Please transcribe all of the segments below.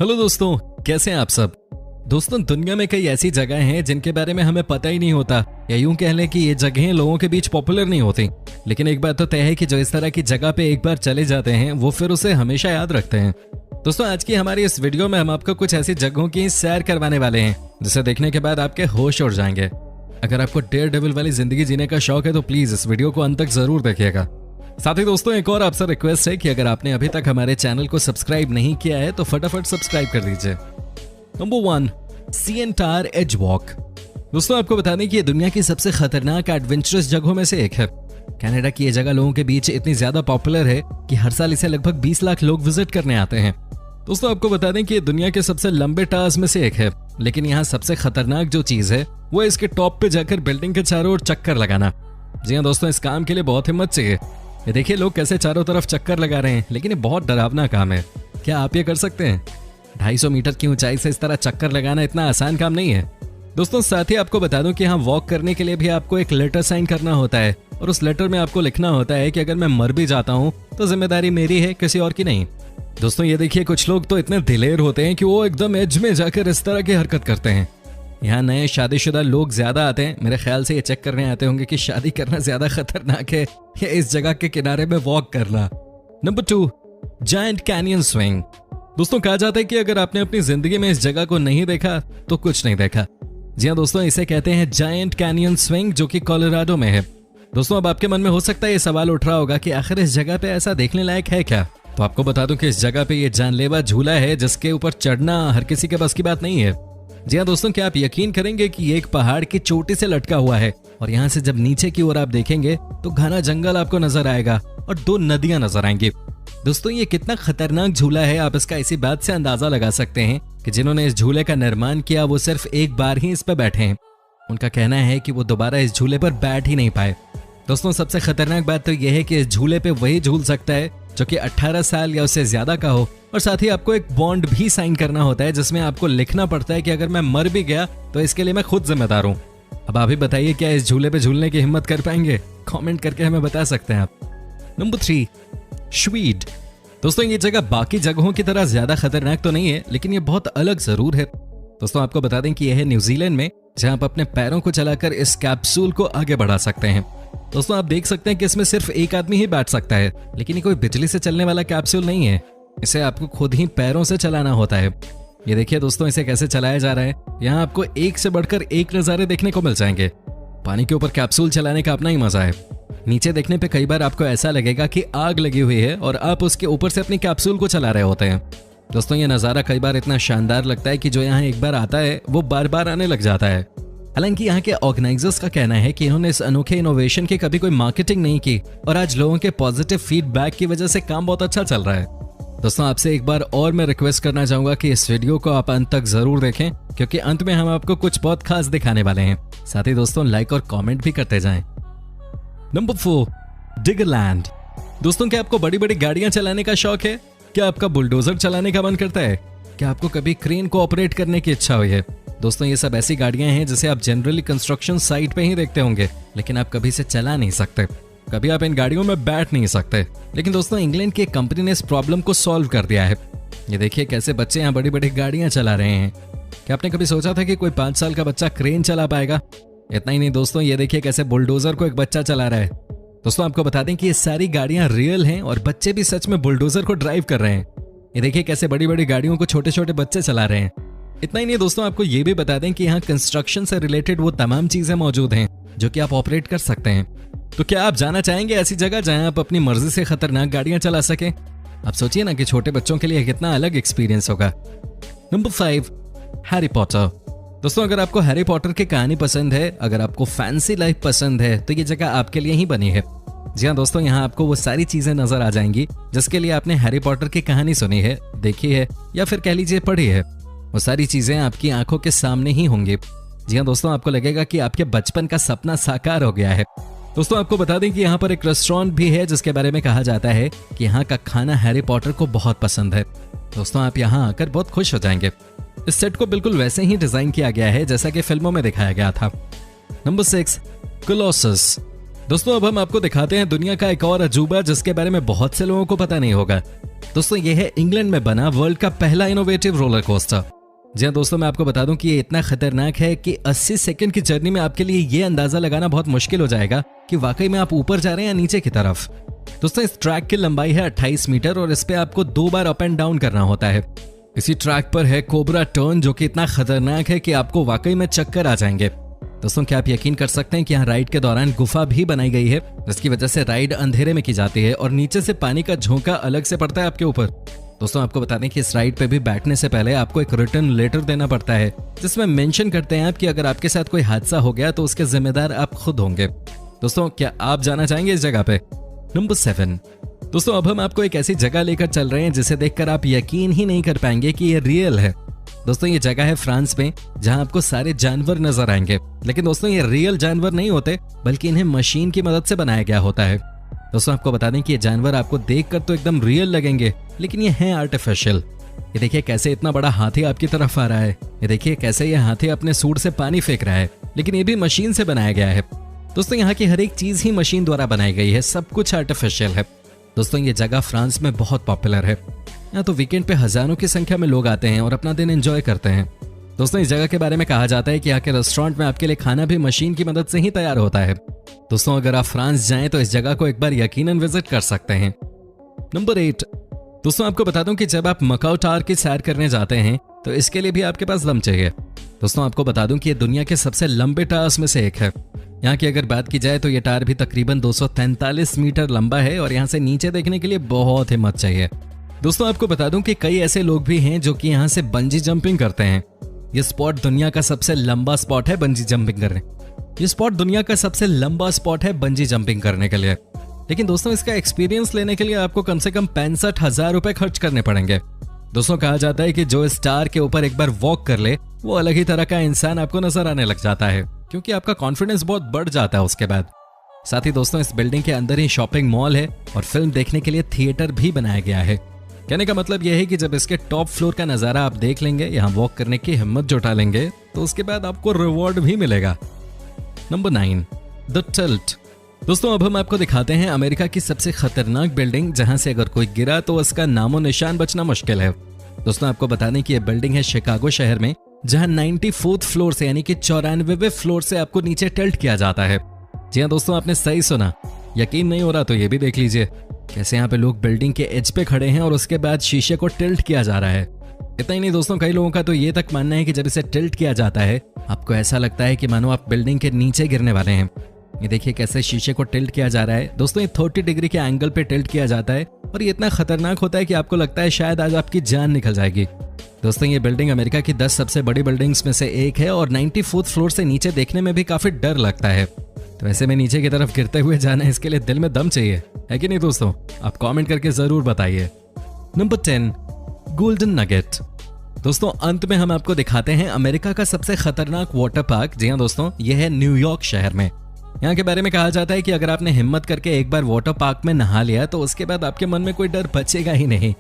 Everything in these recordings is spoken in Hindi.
हेलो दोस्तों, कैसे हैं आप सब। दोस्तों, दुनिया में कई ऐसी जगह हैं जिनके बारे में हमें पता ही नहीं होता, या यूं कह लें कि ये जगहें लोगों के बीच पॉपुलर नहीं होती। लेकिन एक बात तो तय है कि जो इस तरह की जगह पे एक बार चले जाते हैं वो फिर उसे हमेशा याद रखते हैं। दोस्तों, आज की हमारी इस वीडियो में हम आपको कुछ ऐसी जगहों की सैर करवाने वाले हैं जिसे देखने के बाद आपके होश उड़ जाएंगे। अगर आपको डेयर डेविल वाली जिंदगी जीने का शौक है तो प्लीज इस वीडियो को अंत तक जरूर देखिएगा। साथ ही दोस्तों, एक और आपसे रिक्वेस्ट है कि अगर आपने अभी तक हमारे चैनल को सब्सक्राइब नहीं किया है तो फटाफट सब्सक्राइब कर दीजिए। Number 1, CN Tower edge walk. दोस्तों, आपको बता दें कि ये दुनिया की सबसे खतरनाक एडवेंचरस जगहों में से एक है। कनाडा की ये जगह लोगों के बीच इतनी ज्यादा पॉपुलर है कि हर साल इसे लगभग 20 लाख लोग विजिट करने आते हैं। दोस्तों, आपको बता दें कि ये दुनिया के सबसे लंबे टावर्स में से एक है, लेकिन यहाँ सबसे खतरनाक जो चीज है वो है इसके टॉप पे जाकर बिल्डिंग के चारों ओर चक्कर लगाना। जी हाँ दोस्तों, इस काम के लिए बहुत हिम्मत चाहिए। ये देखिए लोग कैसे चारों तरफ चक्कर लगा रहे हैं, लेकिन ये बहुत डरावना काम है। क्या आप ये कर सकते हैं? 250 मीटर की ऊंचाई से इस तरह चक्कर लगाना इतना आसान काम नहीं है। दोस्तों, साथ ही आपको बता दूं कि यहाँ वॉक करने के लिए भी आपको एक लेटर साइन करना होता है, और उस लेटर में आपको लिखना होता है कि अगर मैं मर भी जाता हूँ तो जिम्मेदारी मेरी है, किसी और की नहीं। दोस्तों, ये देखिए कुछ लोग तो इतने दिलेर होते हैं कि वो एकदम एज में जाकर इस तरह की हरकत करते हैं। यहाँ नए शादीशुदा लोग ज्यादा आते हैं। मेरे ख्याल से ये चेक करने आते होंगे कि शादी करना ज्यादा खतरनाक है या इस जगह के किनारे में वॉक करना। Number 2, giant canyon swing. दोस्तों, कहा जाता है कि अगर आपने अपनी जिंदगी में इस जगह को नहीं देखा तो कुछ नहीं देखा। जी हाँ दोस्तों, इसे कहते हैं जायंट कैनियन स्विंग, जो कि कोलोराडो में है। दोस्तों, अब आपके मन में हो सकता है ये सवाल उठ रहा होगा कि आखिर इस जगह पे ऐसा देखने लायक है क्या। तो आपको बता दूं कि इस जगह पे ये जानलेवा झूला है जिसके ऊपर चढ़ना हर किसी के बस की बात नहीं है। जी हाँ दोस्तों, क्या आप यकीन करेंगे कि ये एक पहाड़ की चोटी से लटका हुआ है, और यहाँ से जब नीचे की ओर आप देखेंगे तो घना जंगल आपको नजर आएगा और 2 नदियां नजर आएंगी। दोस्तों, ये कितना खतरनाक झूला है आप इसका इसी बात से अंदाजा लगा सकते हैं कि जिन्होंने इस झूले का निर्माण किया वो सिर्फ एक बार ही इस पर बैठे हैं। उनका कहना है कि वो दोबारा इस झूले पर बैठ ही नहीं पाए। दोस्तों, सबसे खतरनाक बात तो यह है कि इस झूले पे वही झूल सकता है जो कि 18 साल या उससे ज्यादा का हो, और साथ ही आपको एक बॉन्ड भी साइन करना होता है जिसमें आपको लिखना पड़ता है कि अगर मैं मर भी गया तो इसके लिए मैं खुद जिम्मेदार हूँ। अब आप ही बताइए, क्या इस झूले पे झूलने की हिम्मत कर पाएंगे? कमेंट करके हमें बता सकते हैं आप। नंबर 3, स्वीड। दोस्तों, ये जगह बाकी जगहों की तरह ज्यादा खतरनाक तो नहीं है, लेकिन ये बहुत अलग जरूर है। दोस्तों, आपको बता दें कि यह है न्यूजीलैंड में, जहां आप अपने पैरों को चलाकर इस कैप्सूल को आगे बढ़ा सकते हैं। दोस्तों, आप देख सकते हैं कि इसमें सिर्फ एक आदमी ही बैठ सकता है, लेकिन ये कोई बिजली से चलने वाला कैप्सूल नहीं है। इसे आपको खुद ही पैरों से चलाना होता है। ये देखिए दोस्तों, इसे कैसे चलाया जा रहा है। यहाँ आपको एक से बढ़कर एक नज़ारे देखने को मिल जाएंगे। पानी के ऊपर कैप्सूल चलाने का अपना ही मजा है। नीचे देखने पे कई बार आपको ऐसा लगेगा कि आग लगी हुई है और आप उसके ऊपर से अपनी कैप्सूल को चला रहे होते हैं। दोस्तों, ये नज़ारा कई बार इतना शानदार लगता है कि जो यहाँ एक बार आता है वो बार बार आने लग जाता है। हालांकि यहाँ के ऑर्गेनाइजर्स का कहना है कि इन्होंने इस अनोखे इनोवेशन की कभी कोई मार्केटिंग नहीं की, और आज लोगों के पॉजिटिव फीडबैक की वजह से काम बहुत अच्छा चल रहा है। दोस्तों, आपसे एक बार और मैं रिक्वेस्ट करना चाहूंगा कि इस वीडियो को आप अंत तक जरूर देखें, क्योंकि अंत में हम आपको कुछ बहुत खास दिखाने वाले हैं। साथ ही दोस्तों, लाइक और कमेंट भी करते जाएं। नंबर 4, डिगरलैंड। दोस्तों, क्या आपको बड़ी बड़ी गाड़ियां चलाने का शौक है? क्या आपका बुलडोजर चलाने का मन करता है? क्या आपको कभी क्रेन को ऑपरेट करने की इच्छा हुई है? दोस्तों, ये सब ऐसी गाड़ियां हैं जिसे आप जनरली कंस्ट्रक्शन साइट पे ही देखते होंगे, लेकिन आप कभी से चला नहीं सकते। कभी आप इन गाड़ियों में बैठ नहीं सकते। लेकिन दोस्तों, इंग्लैंड की एक कंपनी ने इस प्रॉब्लम को सॉल्व कर दिया है। ये देखिए कैसे बच्चे यहाँ बड़ी बड़ी गाड़ियां चला रहे हैं। क्या आपने कभी सोचा था कि कोई 5 साल का बच्चा क्रेन चला पाएगा? इतना ही नहीं दोस्तों, ये देखिए कैसे बुलडोजर को एक बच्चा चला रहा है। दोस्तों, आपको बता दें कि ये सारी गाड़ियां रियल हैं और बच्चे भी सच में बुलडोजर को ड्राइव कर रहे हैं। ये देखिए कैसे बड़ी बड़ी गाड़ियों को छोटे छोटे बच्चे चला रहे हैं। इतना ही नहीं दोस्तों, आपको ये भी बता दें कि यहाँ कंस्ट्रक्शन से रिलेटेड वो तमाम चीजें मौजूद हैं जो कि आप ऑपरेट कर सकते हैं। तो क्या आप जाना चाहेंगे ऐसी जगह जहां आप अपनी मर्जी से खतरनाक गाड़ियां चला सकें? आप सोचिए ना कि छोटे बच्चों के लिए कितना अलग एक्सपीरियंस होगा। Number 5, Harry Potter. दोस्तों, अगर आपको हैरी पॉटर की कहानी पसंद है, अगर आपको फैंसी लाइफ पसंद है, तो ये जगह आपके लिए ही बनी है। जी हाँ दोस्तों, यहाँ आपको वो सारी चीजें नजर आ जाएंगी जिसके लिए आपने हैरी पॉटर की कहानी सुनी है, देखी है, या फिर कह लीजिए पढ़ी है। वो सारी चीजें आपकी आंखों के सामने ही होंगी। जी हाँ दोस्तों, आपको लगेगा कि आपके बचपन का सपना साकार हो गया है। दोस्तों, आपको बता दें कि यहाँ पर एक रेस्टोरेंट भी है जिसके बारे में कहा जाता है कि यहाँ का खाना हैरी पॉटर को बहुत पसंद है। दोस्तों, आप यहाँ आकर बहुत खुश हो जाएंगे। इस सेट को बिल्कुल वैसे ही डिजाइन किया गया है जैसा कि फिल्मों में दिखाया गया था। Number 6, Colossus. दोस्तों, अब हम आपको दिखाते हैं दुनिया का एक और अजूबा जिसके बारे में बहुत से लोगों को पता नहीं होगा। दोस्तों ये है इंग्लैंड में बना वर्ल्ड का पहला इनोवेटिव रोलर कोस्टर। जी हाँ दोस्तों, मैं आपको बता दूं कि ये इतना खतरनाक है कि 80 सेकंड की जर्नी में आपके लिए ये अंदाजा लगाना बहुत मुश्किल हो जाएगा कि वाकई में आप ऊपर जा रहे हैं या नीचे की तरफ। दोस्तों इस ट्रैक की लंबाई है 28 मीटर और इस पे आपको 2 बार अप एंड डाउन करना होता है। इसी ट्रैक पर है कोबरा टर्न, जो कि इतना खतरनाक है कि आपको वाकई में चक्कर आ जाएंगे। दोस्तों क्या आप यकीन कर सकते हैं कि यहाँ राइड के दौरान गुफा भी बनाई गई है, जिसकी वजह से राइड अंधेरे में की जाती है और नीचे से पानी का झोंका अलग से पड़ता है आपके ऊपर। दोस्तों आपको बता दें कि इस राइड पे भी बैठने से पहले आपको एक रिटर्न लेटर देना पड़ता है, जिसमें मेंशन करते हैं आप कि अगर आपके साथ कोई हादसा हो गया तो उसके जिम्मेदार आप खुद होंगे। दोस्तों क्या आप जाना चाहेंगे इस जगह पे? नंबर 7। दोस्तों अब हम आपको एक ऐसी जगह लेकर चल रहे हैं जिसे देखकर आप यकीन ही नहीं कर पाएंगे कि ये रियल है। दोस्तों ये जगह है फ्रांस में, जहां आपको सारे जानवर नजर आएंगे। लेकिन दोस्तों ये रियल जानवर नहीं होते, बल्कि इन्हें मशीन की मदद से बनाया गया होता है। दोस्तों आपको बता दें कि ये जानवर आपको देखकर तो एकदम रियल लगेंगे, लेकिन ये हैं आर्टिफिशियल। ये देखिए कैसे इतना बड़ा हाथी आपकी तरफ आ रहा है। ये देखिए कैसे ये हाथी अपने सूंड से पानी फेंक रहा है, लेकिन ये भी मशीन से बनाया गया है। दोस्तों यहाँ की हर एक चीज ही मशीन द्वारा बनाई गई है, सब कुछ आर्टिफिशियल है। दोस्तों ये जगह फ्रांस में बहुत पॉपुलर है। यहाँ तो वीकेंड पे हजारों की संख्या में लोग आते हैं और अपना दिन एंजॉय करते हैं। दोस्तों इस जगह के बारे में कहा जाता है कि यहाँ के रेस्टोरेंट में आपके लिए खाना भी मशीन की मदद से ही तैयार होता है। दोस्तों अगर आप फ्रांस जाएं तो इस जगह को एक बार यकीनन विजिट कर सकते हैं। नंबर 8। दोस्तों आपको बता दूं कि जब आप मकाओ टावर की सैर करने जाते हैं तो इसके लिए भी आपके पास दम चाहिए। दोस्तों आपको बता दूं कि ये दुनिया के सबसे लंबे टावर्स में से एक है। यहाँ की अगर बात की जाए तो ये टावर भी तकरीबन 243 मीटर लंबा है और यहाँ से नीचे देखने के लिए बहुत हिम्मत चाहिए। दोस्तों आपको बता दूं कि कई ऐसे लोग भी हैं जो कि यहाँ से बंजी जंपिंग करते हैं। ये स्पॉट दुनिया का सबसे लंबा स्पॉट है बंजी जंपिंग करने। ये स्पॉट दुनिया का सबसे लंबा स्पॉट है बंजी जंपिंग करने के लिए। लेकिन दोस्तों इसका एक्सपीरियंस लेने के लिए आपको कम से कम 65,000 रुपए खर्च करने पड़ेंगे। दोस्तों कहा जाता है कि जो स्टार के ऊपर एक बार वॉक कर ले वो अलग ही तरह का इंसान आपको नजर आने लग जाता है, क्योंकि आपका कॉन्फिडेंस बहुत बढ़ जाता है उसके बाद। साथ ही दोस्तों इस बिल्डिंग के अंदर ही शॉपिंग मॉल है और फिल्म देखने के लिए थिएटर भी बनाया गया है। कहने का मतलब यह है कि जब इसके टॉप फ्लोर का नजारा आप देख लेंगे, यहाँ वॉक करने की हिम्मत जुटा लेंगे, तो उसके बाद आपको रिवॉर्ड भी मिलेगा। नंबर 9। The tilt. दोस्तों अब हम आपको दिखाते हैं अमेरिका की सबसे खतरनाक बिल्डिंग, जहां से अगर कोई गिरा तो उसका नामो निशान बचना मुश्किल है। दोस्तों आपको बताने की यह बिल्डिंग है शिकागो शहर में, जहां 94th फ्लोर से यानी कि 94वें फ्लोर से आपको नीचे टिल्ट किया जाता है। जी हाँ दोस्तों आपने सही सुना। यकीन नहीं हो रहा तो ये भी देख लीजिए कैसे यहाँ पे लोग बिल्डिंग के एज पे खड़े हैं और उसके बाद शीशे को टिल्ट किया जा रहा है। इतना ही नहीं दोस्तों, कई लोगों का तो ये तक मानना है कि जब इसे टिल्ट किया जाता है आपको ऐसा लगता है कि मानो आप बिल्डिंग के नीचे गिरने वाले हैं। ये देखिए कैसे शीशे को टिल्ट किया जा रहा है। दोस्तों ये 30 डिग्री के एंगल पे टिल्ट किया जाता है और ये इतना खतरनाक होता है कि आपको लगता है शायद आज आपकी जान निकल जाएगी। दोस्तों ये बिल्डिंग अमेरिका की 10 सबसे बड़ी बिल्डिंग्स में से एक है और 94th फ्लोर से नीचे देखने में भी काफी डर लगता है। तो ऐसे में नीचे की तरफ गिरते हुए जाना, इसके लिए दिल में दम चाहिए, है कि नहीं दोस्तों? आप कमेंट करके जरूर बताइए। नंबर 10। Golden nugget. दोस्तों अंत में हम आपको दिखाते हैं अमेरिका का सबसे खतरनाक वाटर पार्क। जी हाँ दोस्तों, यह है न्यूयॉर्क शहर में। यहाँ के बारे में कहा जाता है कि अगर आपने हिम्मत करके एक बार वाटर पार्क में नहा लिया तो उसके बाद आपके मन में कोई डर बचेगा ही नहीं।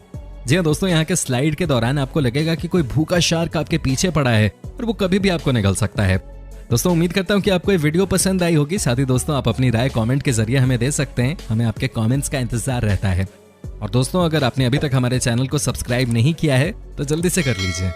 जी हाँ दोस्तों, यहाँ के स्लाइड के दौरान आपको लगेगा कि कोई भूखा शार्क आपके पीछे पड़ा है और वो कभी भी आपको निगल सकता है। दोस्तों उम्मीद करता हूँ कि आपको ये वीडियो पसंद आई होगी। साथ ही दोस्तों आप अपनी राय कमेंट के जरिए हमें दे सकते हैं, हमें आपके कमेंट्स का इंतजार रहता है। और दोस्तों अगर आपने अभी तक हमारे चैनल को सब्सक्राइब नहीं किया है तो जल्दी से कर लीजिए।